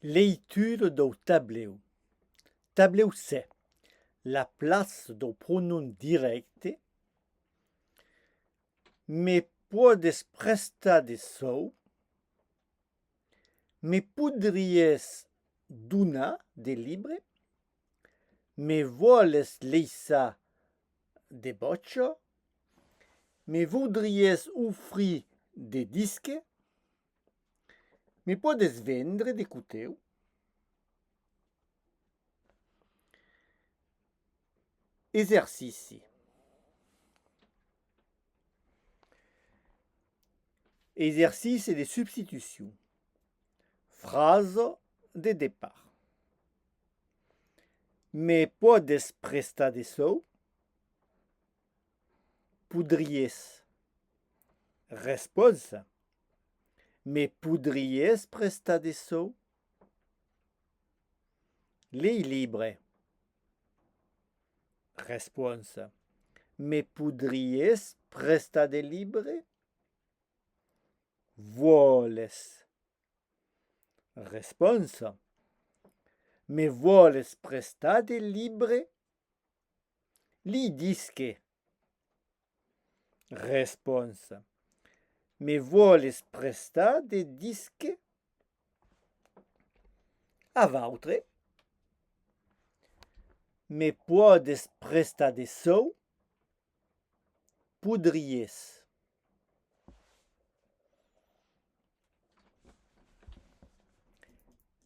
Leitura do tableu. Tableu c'est la place do pronom directe, me podes prestar atenção, me podries donar de libre, me voles deixar de bocha, me voldries oferir de disque, me podes vendre de coteu. Exercice. Exercice de substitution. Phrase de départ. Me podes prestar atenção? Podries. Resposta. Me podries prestar atenção? Lei libre. Resposta. Me podries prestar de libre? Voles. Resposta. Me voles prestar de libre? Li disque. Resposta. Me voles prestar de disque? A vautre. Me podes prestar atenção? Podries.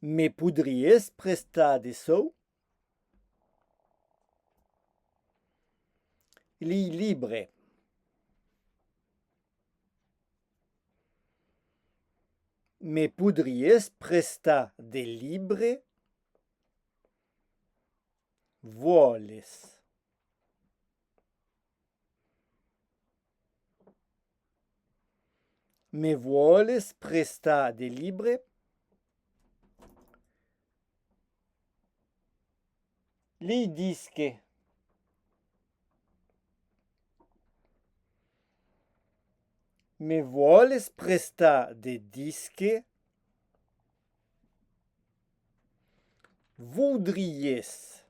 Me podries prestar atenção? Li libre. Me podries prestar de libre? Voles. Me voles prestar de libre? Li disque. Me voles prestar de disque? Voldries.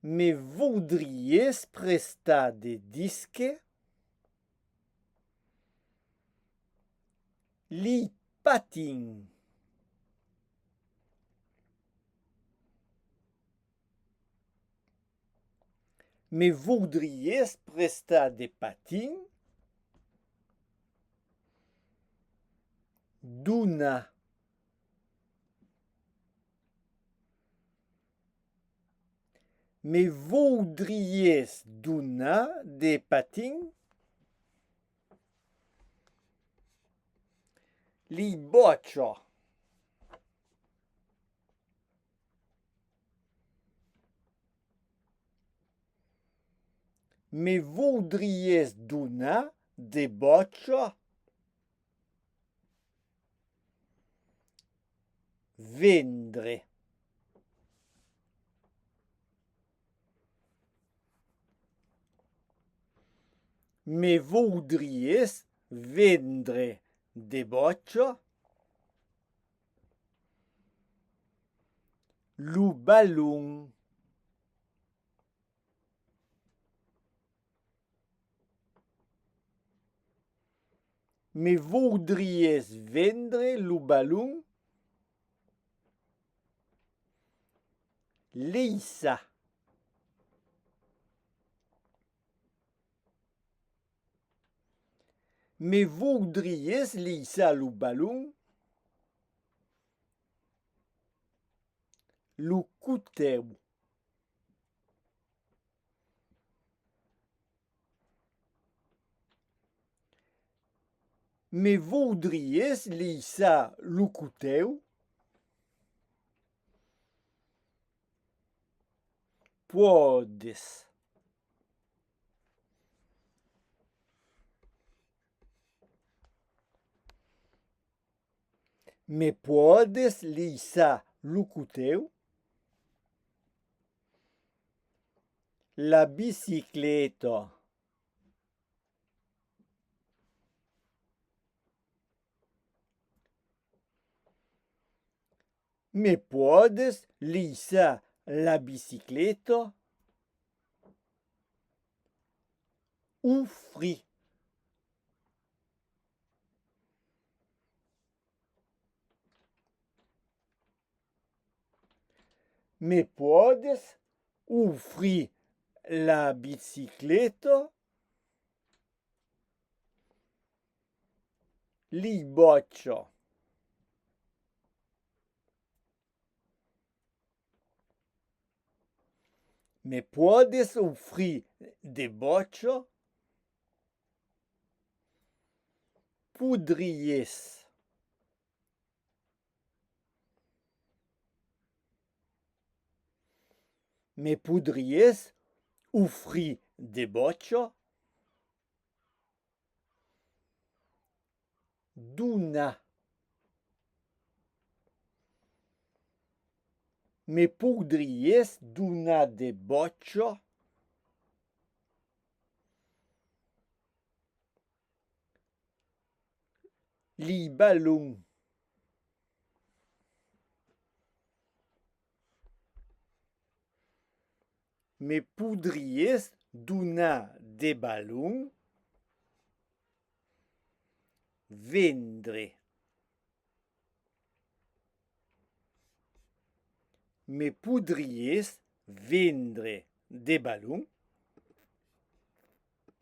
Me voldries prestar de disque? Li patin. Me voldries prestar de patin? Donar. Me voldries donar de patin? Li bocha. Me voldries donar de bocha? Vendre. Me voldries vendre de bocha? Lo ballon. Me voldries vendre lo ballon? Leissa. Me voldries leissar lo ballon? Lo coteu. Me voldries leissar lo coteu? Podes. Me podes leissar lo coteu? La bicicleta. Me podes lisa la bicicleta? Ufri. Me podes ufri la bicicleta? Li boccio. Me podes ufri de boccio? Podries. Me podries ufri de boccio? Duna. Me podries donar de boccio? Li ballon. Me podries donar de ballon? Vendre. Me podries vendre de ballons?